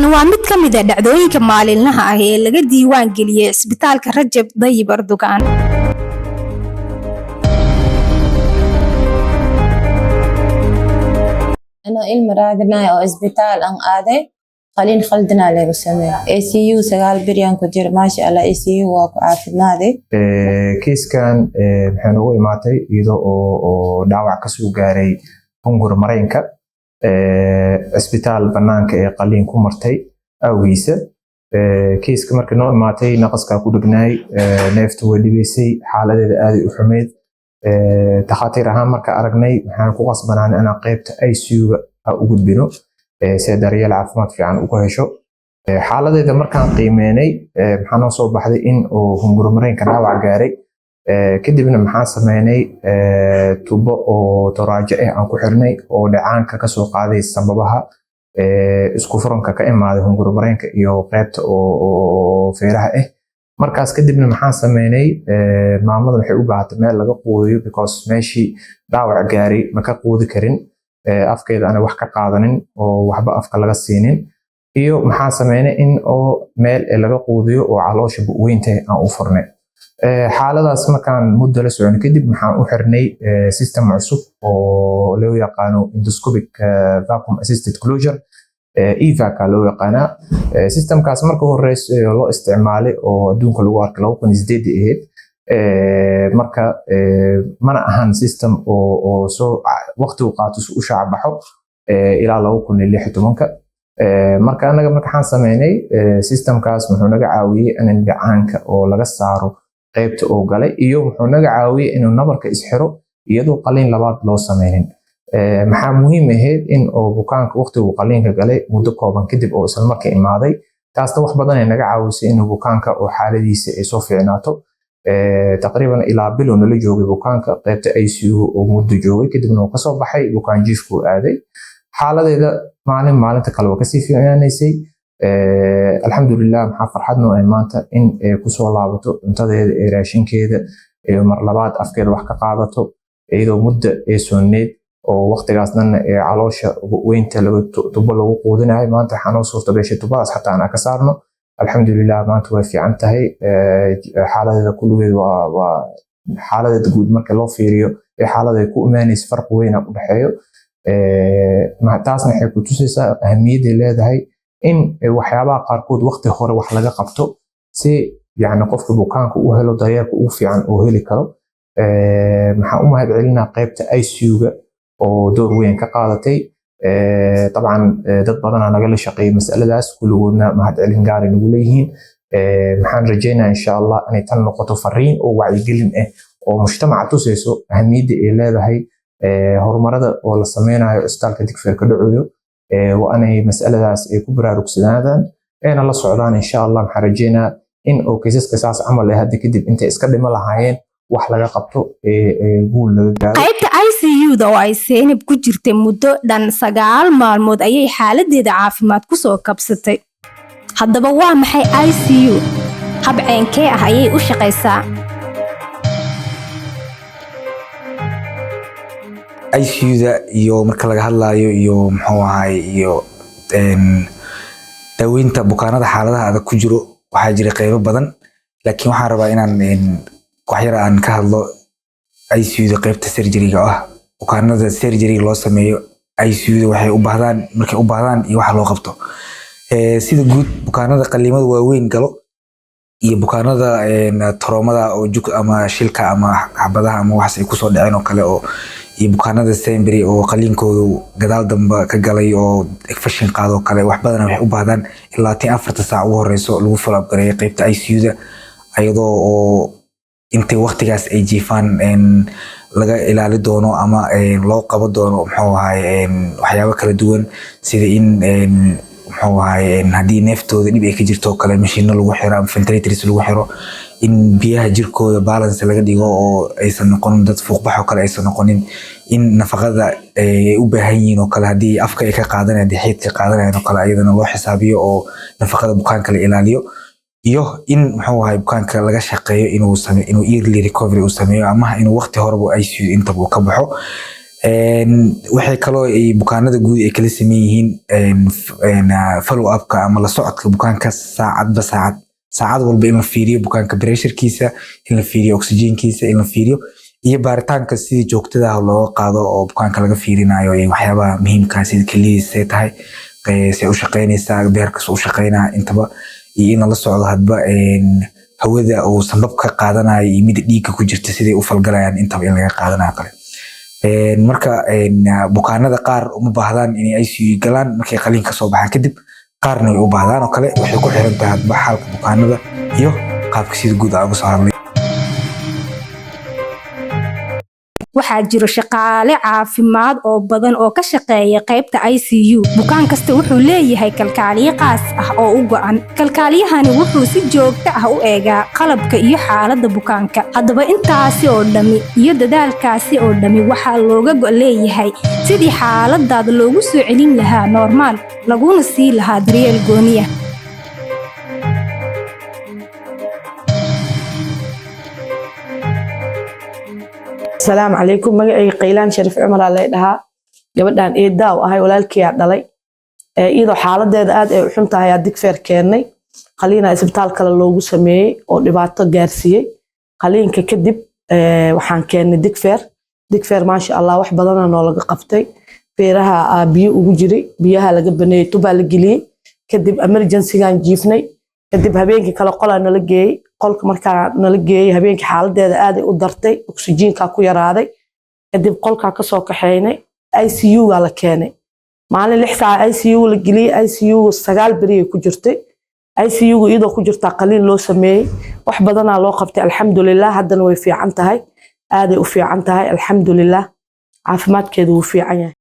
Tan waa mid ka mid ah dhacdooyinka maalinlaha ah ee laga diiwaan geliyay Isbitaalka Rajab Tayyip Erdogan. أنا إلما رادنا أو إسبيتال أن آده قليل خلدنا له سمع ACU سجال بريان كجر ماشي على ACU وعافماده كيس كان محنوي ماتي يدو أو دعوة كسو جاري هنجر مرينكا إسبيتال بنانك قليل كمرتي أو ويسة كيس كمر كنوع ماتي نقص كاكود جناي نفط ودي سي حالة هذه أحمد تخاطرها مركا أرجني محن قوس بنان أنا قيبت ICU أوجد بينه سيدارية العافمات في عن وكهشو حالة إذا مركان قيماني محنا صوب بحد إن وهم جرمرين كناوع جاري كده بنا محاسب ماني توبا أو تراجع عن كحرني أو دعان كسوق هذه السببها إسكوفرون كإما هذا هم جرمرين كيو قيبت أو فيرها markaas kadibna maxaan sameynay maamada waxay u baahatay meel laga quudiyo because meeshii dhaawac gaaray ma ka quudi karin afkeeda ana wax ka qaadanin oo waxba afka laga siinin iyo maxaan sameynay in oo meel laga quudiyo oo caloosha weynta aan u furnay xaaladaas markaan muddo la socon kadib maxaan u xirnay system cusub oo loo yaqaano endoscopic vacuum assisted closure إيفاكا لو يقانا سيستم كاس مركو هوريس لو استعمالي أو دون كل وارك لو كن زديد إهد مركا منا أهم سيستم أو سو وقت وقاتس وشعب بحب إلى لو كن اللي حتمونك مركا أنا قبل كحان سمعني سيستم كاس محونا عاوي أن نجعنك أو لجساره قيبت أو قلي يوم محونا عاوي إنه النبر كإسحره يدو قليل لبعض لو سمعين maxaa muhiim ahayd in oo bukaanka waqtigu qaliinka galay muddo kooban kadib oo isla markii imaaday taasna wax badan ay naga caawisay in bukaanka oo xaaladiisa ay soo fiicnaato taqriiban ilaa bilo la joogay bukaanka qaybta ICU oo muddo joogay kadibna uu ka soo baxay bukaan jiifku aaday xaaladeeda maalinta kale waa ka sii fiicnaanaysay alxamdulillah maxaa farxadno ay maanta in ay ku soo laabato cuntadeeda ee raashinkeeda ee mar labaad afkeeda wax ka qaadato iyadoo muddo ay sooneed oo waqtigaasna caloosha weynta lagu tubo lagu quudinayo maanta xanuun suurta gashay tubadaas xataa aan ka saarno alxamdulillah maanta way fiican tahay xaaladeeda kulligeed waa xaaladeeda guud marka loo fiiriyo ee xaaladeeda ku imaanaysa farq weyn u dhaxeeyo taasna waxay ku tusaysaa ahamiyadda ay leedahay in waxyaabaha qaarkood waqti hore wax laga qabto si yacni qofka bukaanka u helo daryeelka ugu fiican oo heli karo maxaan u mahadcelinaa qaybta ICU-ga oo door weyn ka qaadatay طبعا dad badan naga la shaqeeyay mas'aladaas kulligoodna mahadcelin gaar ah nagu leeyihiin maxaan rajeynaa insha Allah inay tan noqoto fariin oo wacyigelin ah oo mujtamaca tusayso ahamiyadda ay leedahay horumarada oo la sameynayo isbitaalka Digfeerka dhacayo waa inay mas'aladaas ay ku baraarugsadaan ayna la socdaan insha Allah maxaan rajeynaa in oo kiisaska saas camal ah hadda kadib inta iska dhima lahaayeen wax laga qabto guul laga gaaro qaybta ICU-da oo ay Zeynab ku jirtay muddo dhan 9 maalmood ayay xaaladeeda caafimaad ku soo kabsatay haddaba waa maxay ICU habceenkee ah ayay u shaqeysaa ICU-da iyo marka laga hadlayo iyo muxuu ahaay iyo daaweynta bukaanada xaaladaha adag ku jiro waxaa jira qaybo badan laakiin waxaan rabaa inaan waxyar aan ka hadlo ICU-da qaybta surgery-ga ah bukaanada surgery loo sameeyo ICU-da waxay u baahdaan markay u baahdaan iyo waxa loo qabto sida guud bukaanada qaliimada waaweyn galo iyo bukaanada traumada oo jug ama shilka ama xabadaha ama wax ay ku soo dhaceen oo kale oo iyo bukaanada Sainsbury oo qaliinkoodu gadaal dambe ka galay oo infection qaado kale wax badan waxay u baahdaan ilaa 4 saac ugu horeyso lagu follow up gareeyo qaybta ICU-da ayadoo oo intii waqtigaas ay jiifaan laga ilaali doono ama loo qabo doono muxuu ahaay waxyaabo kala duwan sida in muxuu ahaay haddii neeftooda dhib ay ka jirto kale mashiino lagu xiro ama ventilators lagu xiro in biyaha jirkooda balance laga dhigo oo aysan noqon dad fuuqbaxo kale aysan noqonin in nafaqada ay u baahan yihiin oo kale haddii afka ay ka qaadanayaan haddii xeedka qaadanayaan oo kale ayadana loo xisaabiyo oo nafaqada bukaanka la ilaaliyo iyo in muxuu ahaay bukaanka laga shaqeeyo inuu early recovery uu sameeyo ama inuu waqti horeba ICU inta uu ka baxo waxay kaloo ay bukaanada guud ay kala sameyn yihiin follow upka ama la socodka bukaanka saacadba saacad walba in la fiiriyo bukaanka pressurekiisa, in la fiiriyo oxygenkiisa, in la fiiriyo iyo baaritaanka sidii joogtada ah looga qaado oo bukaanka laga fiirinayo ee waxyaabaha muhiimka ah sida kaliya tahay say u shaqeynaysaa, beerkas u shaqeynaa intaba, iyo in la socdo hadba hawada oo sanbab ka qaadanayo iyo mid dhiigga ku jirta siday u falgalayaan intaba in laga qaadanayo kale. marka bukaanada qaar uma baahdaan inay ICU galaan markay qaliin ka soo baxaan kadib, qaarna way u baahdaan oo kale waxay ku xiran tahay hadba xaalka bukaanada iyo qaabka sida guud uga soo hadlay. waxaa jiro shaqaale caafimaad oo badan oo ka shaqeeya qaybta ICU. bukaan kasta wuxuu leeyahay kalkaaliye qaas ah oo u go'an. kalkaaliyahani wuxuu si joogto ah u eegaa qalabka iyo xaaladda bukaanka. haddaba intaasi oo dhami iyo dadaalkaasi oo dhami waxaa looga leeyahay sidii xaaladaada loogu soo celin lahaa normaal, laguna sii lahaa daryeel gooniya. السلام عليكم مجا قيلان شريف عمر الله يدها gabadhan eedaa u ahay walaalkii dhalay iyadoo xaaladeeda aad ay u xun tahay adig feer keenay qaliina isbitaal kale loogu sameeyay oo dhibaato gaarsiiyay qaliinka kadib waxaan keenay digfeer maasha Allah wax badan oo laga qabtay feeraha biyo ugu jiray biyaha laga baneeyay tubaa la geliyay kadib emergency-gaan jiifnay kadib habeenkii kale qolana la geeyay qolka markaa nala geeyay habeenkii xaaladeeda aad ay u dartay oxygen-ka ku yaraaday kadib qolka ka soo kaxeynay ICU ga la keenay maalin 6 saac ICU la geliyay ICU 9 bari ku jirtay ICU iyadoo ku jirta qaliin loo sameeyay wax badan loo qabtay alxamdulillah haddana way fiican tahay aad ay u fiican tahay alxamdulillah caafimaadkeedu wuu fiican yahay